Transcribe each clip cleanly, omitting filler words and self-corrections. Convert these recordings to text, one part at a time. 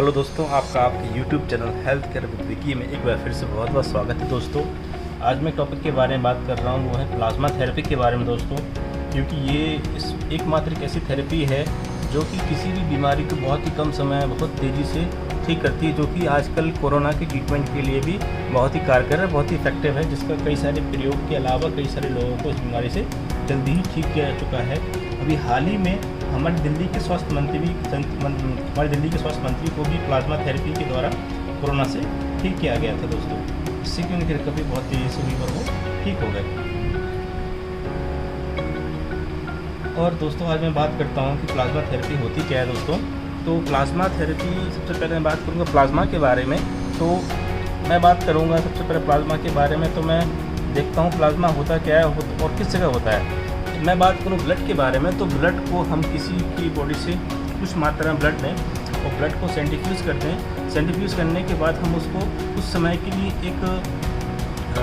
Hello दोस्तों, आपका आपके YouTube channel health care with Vicky में एक बार फिर से बहुत बहुत स्वागत है। दोस्तों आज मैं टॉपिक के बारे में बात कर रहा हूँ, वो है प्लाज्मा थेरेपी के बारे में दोस्तों, क्योंकि ये एकमात्र एक ऐसी थेरेपी है जो कि किसी भी बीमारी को बहुत ही कम समय बहुत तेज़ी से ठीक करती है, जो कि आजकल कोरोना के ट्रीटमेंट के लिए भी बहुत ही कारगर है, बहुत ही इफेक्टिव है, जिसका कई सारे प्रयोग के अलावा कई सारे लोगों को इस बीमारी से जल्दी ही ठीक किया जा चुका है। अभी हाल ही में हमारे दिल्ली के स्वास्थ्य मंत्री को भी प्लाज्मा थेरेपी के द्वारा कोरोना से ठीक किया गया था दोस्तों, इससे कि उनकी रिकवरी बहुत तेज़ी से हुई और वो ठीक हो गए। और दोस्तों आज मैं बात करता हूँ कि प्लाज्मा थेरेपी होती क्या है दोस्तों। तो प्लाज्मा थेरेपी, सबसे पहले मैं बात करूँगा प्लाज्मा के बारे में। तो मैं बात करूँगा सबसे पहले प्लाज्मा के बारे में, तो मैं देखता हूँ प्लाज्मा होता क्या है और किस जगह होता है। मैं बात करूँ ब्लड के बारे में, तो ब्लड को हम किसी की बॉडी से कुछ मात्रा में ब्लड लें और ब्लड को सेंट्रीफ्यूज करते हैं। सेंट्रीफ्यूज करने के बाद हम उसको कुछ समय के लिए एक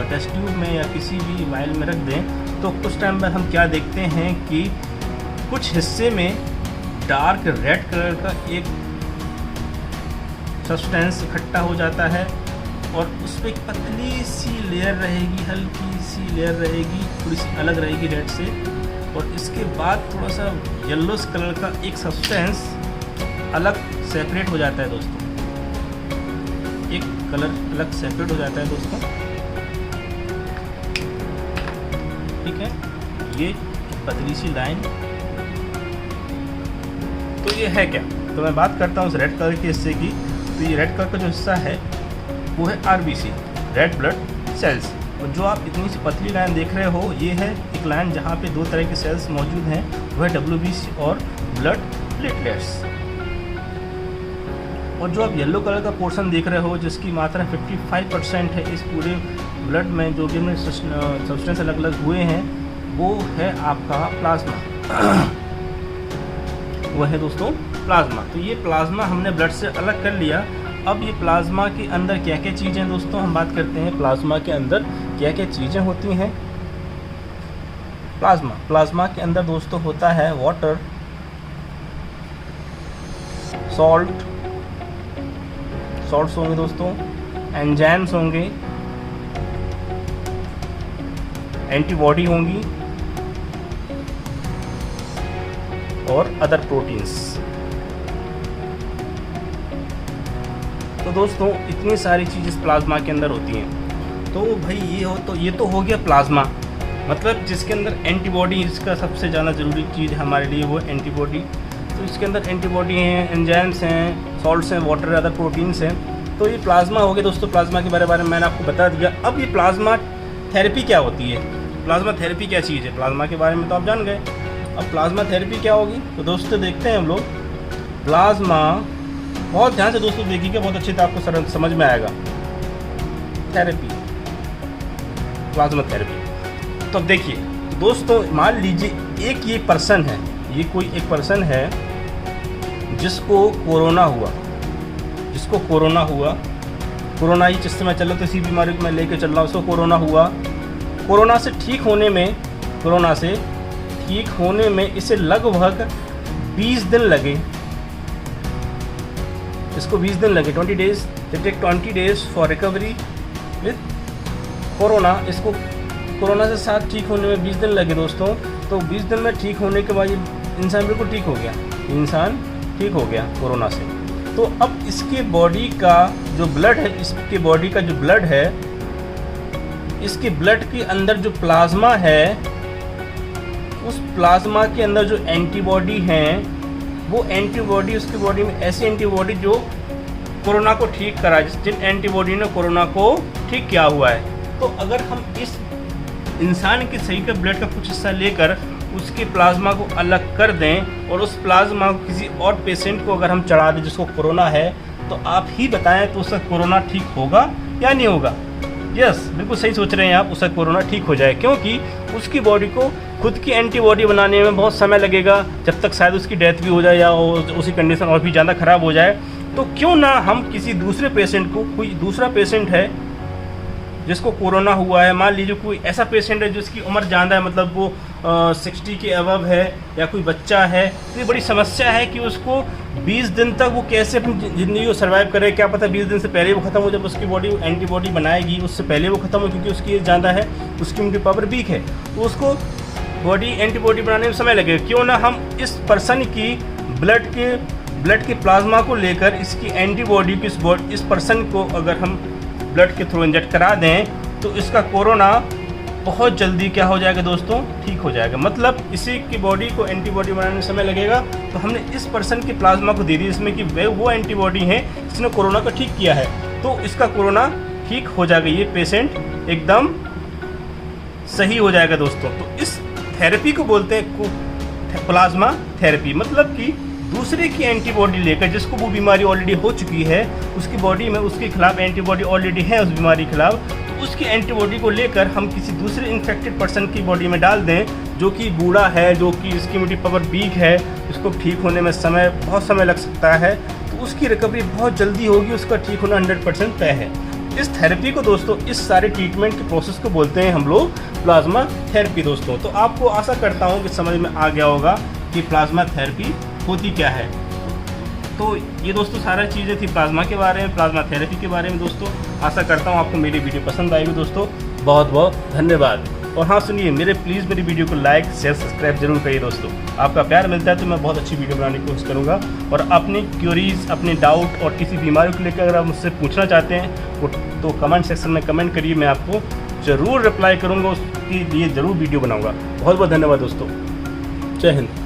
टेस्ट ट्यूब में या किसी भी वायल में रख दें, तो कुछ टाइम बाद हम क्या देखते हैं कि कुछ हिस्से में डार्क रेड कलर का एक सब्सटेंस इकट्ठा हो जाता है और उस पर एक पतली सी लेयर रहेगी, हल्की सी लेयर रहेगी, थोड़ी सी अलग रहेगी रेड से, और इसके बाद थोड़ा सा येलो कलर का एक सब्सटेंस अलग सेपरेट हो जाता है दोस्तों, एक कलर अलग सेपरेट हो जाता है दोस्तों, ठीक है। ये पतली सी लाइन, तो ये है क्या। तो मैं बात करता हूँ उस रेड कलर के हिस्से की। तो ये रेड कलर का जो हिस्सा है वो है RBC, रेड ब्लड सेल्स। और जो आप इतनी सी पतली लाइन देख रहे हो, ये है एक लाइन जहाँ पे दो तरह के सेल्स मौजूद हैं, वह WBC और ब्लड प्लेटलेट्स। और जो आप येलो कलर का पोर्शन देख रहे हो, जिसकी मात्रा 55% है इस पूरे ब्लड में, जो भी में सब्सटेंस अलग अलग हुए हैं, वो है आपका प्लाज्मा। वह है दोस्तों प्लाज्मा। तो ये प्लाज्मा हमने ब्लड से अलग कर लिया। अब ये प्लाज्मा के अंदर क्या क्या चीज़ें दोस्तों, हम बात करते हैं प्लाज्मा के अंदर क्या क्या चीज़ें होती हैं। प्लाज्मा के अंदर दोस्तों होता है वाटर, सॉल्ट्स होंगे दोस्तों, एंजाइम्स होंगे, एंटीबॉडी होंगी और अदर प्रोटीन्स। तो दोस्तों इतनी सारी चीज़ इस प्लाज्मा के अंदर होती हैं। तो भाई ये तो हो गया प्लाज्मा, मतलब जिसके अंदर एंटीबॉडी, इसका सबसे ज़्यादा ज़रूरी चीज़ हमारे लिए वो एंटीबॉडी। तो इसके अंदर एंटीबॉडी हैं, एंजाइम्स हैं, सॉल्ट्स हैं, वाटर, अदर प्रोटीन्स हैं। तो ये प्लाज्मा हो गया दोस्तों। प्लाज्मा के बारे में मैंने आपको बता दिया। अब ये प्लाज्मा थेरेपी क्या होती है, प्लाज्मा थेरेपी क्या चीज़ है, प्लाज्मा के बारे में तो आप जान गए। अब प्लाज्मा थेरेपी क्या होगी, तो दोस्तों देखते हैं हम लोग प्लाज्मा। बहुत ध्यान से दोस्तों देखिएगा, बहुत अच्छे से आपको समझ में आएगा। Therapy, plasma therapy. तो अब देखिए दोस्तों, मान लीजिए एक ये पर्सन है, ये कोई एक पर्सन है जिसको कोरोना हुआ, कोरोना ही जिससे मैं चल रहा, तो इसी बीमारी को मैं लेके चल रहा हूँ, उसको कोरोना हुआ। कोरोना से ठीक होने में इसे लगभग 20 दिन लगे। इसको 20 दिन लगे, 20 days, they take 20 days for recovery with corona. इसको कोरोना से साथ ठीक होने में 20 दिन लगे दोस्तों। तो 20 दिन में ठीक होने के बाद ये इंसान बिल्कुल ठीक हो गया, इंसान ठीक हो गया कोरोना से। तो अब इसके बॉडी का जो ब्लड है, इसके बॉडी का जो ब्लड है, इसके ब्लड के अंदर जो प्लाज्मा है, उस प्लाज्मा के अंदर जो एंटीबॉडी हैं, वो एंटीबॉडी उसकी बॉडी में ऐसी एंटीबॉडी जो कोरोना को ठीक करा, जिन एंटीबॉडी ने कोरोना को ठीक किया हुआ है। तो अगर हम इस इंसान के सही का ब्लड का कुछ हिस्सा लेकर उसके प्लाज्मा को अलग कर दें और उस प्लाज्मा को किसी और पेशेंट को अगर हम चढ़ा दें जिसको कोरोना है, तो आप ही बताएं तो उसका कोरोना ठीक होगा या नहीं होगा। यस, बिल्कुल सही सोच रहे हैं आप, उसका कोरोना ठीक हो जाए, क्योंकि उसकी बॉडी को खुद की एंटीबॉडी बनाने में बहुत समय लगेगा, जब तक शायद उसकी डेथ भी हो जाए या उसकी कंडीशन और भी ज़्यादा ख़राब हो जाए। तो क्यों ना हम किसी दूसरे पेशेंट को, कोई दूसरा पेशेंट है जिसको कोरोना हुआ है, मान लीजिए कोई ऐसा पेशेंट है जिसकी उम्र ज़्यादा है, मतलब वो 60 के अबव है या कोई बच्चा है, तो ये बड़ी समस्या है कि उसको 20 दिन तक वो कैसे अपनी ज़िंदगी को सर्वाइव करे। क्या पता 20 दिन से पहले वो ख़त्म हो, जब उसकी बॉडी एंटीबॉडी बनाएगी उससे पहले वो ख़त्म हो, क्योंकि उसकी एज ज़्यादा है, उसकी इम्यूनिटी पावर वीक है, तो उसको बॉडी एंटीबॉडी बनाने में समय लगेगा। क्यों ना हम इस पर्सन की ब्लड के प्लाज्मा को लेकर इसकी एंटीबॉडी की इस पर्सन को अगर हम ब्लड के थ्रू इंजेक्ट करा दें तो इसका कोरोना बहुत जल्दी क्या हो जाएगा दोस्तों, ठीक हो जाएगा। मतलब इसी की बॉडी को एंटीबॉडी बनाने में समय लगेगा, तो हमने इस पर्सन की प्लाज्मा को दे दी जिसमें कि वो एंटीबॉडी है जिसने कोरोना को ठीक किया है, तो इसका कोरोना ठीक हो जाएगा, ये पेशेंट एकदम सही हो जाएगा दोस्तों। तो इस थेरेपी को बोलते हैं प्लाज्मा थेरेपी। मतलब कि दूसरे की एंटीबॉडी लेकर, जिसको वो बीमारी ऑलरेडी हो चुकी है, उसकी बॉडी में उसके खिलाफ एंटीबॉडी ऑलरेडी है उस बीमारी के खिलाफ, तो उसकी एंटीबॉडी को लेकर हम किसी दूसरे इन्फेक्टेड पर्सन की बॉडी में डाल दें जो कि बूढ़ा है, जो कि इसकी इम्यूनिटी पावर वीक है, इसको ठीक होने में बहुत समय लग सकता है, तो उसकी रिकवरी बहुत जल्दी होगी, उसका ठीक होना 100% तय है। इस थेरेपी को दोस्तों, इस सारे ट्रीटमेंट के प्रोसेस को बोलते हैं हम लोग प्लाज्मा थेरेपी दोस्तों। तो आपको आशा करता हूँ कि समझ में आ गया होगा कि प्लाज्मा थेरेपी होती क्या है। तो ये दोस्तों सारी चीज़ें थी प्लाज्मा के बारे में, प्लाज्मा थेरेपी के बारे में दोस्तों। आशा करता हूँ आपको मेरी वीडियो पसंद आएगी दोस्तों। बहुत बहुत धन्यवाद। और हाँ सुनिए, प्लीज़ मेरी वीडियो को लाइक शेयर सब्सक्राइब जरूर करिए दोस्तों। आपका प्यार मिलता है तो मैं बहुत अच्छी वीडियो बनाने की कोशिश करूँगा। और अपनी क्यूरीज, अपने डाउट और किसी बीमारी को लेकर अगर आप मुझसे पूछना चाहते हैं तो कमेंट सेक्शन में कमेंट करिए, मैं आपको ज़रूर रिप्लाई करूँगा, उसके लिए ज़रूर वीडियो बनाऊँगा। बहुत बहुत धन्यवाद दोस्तों। जय हिंद।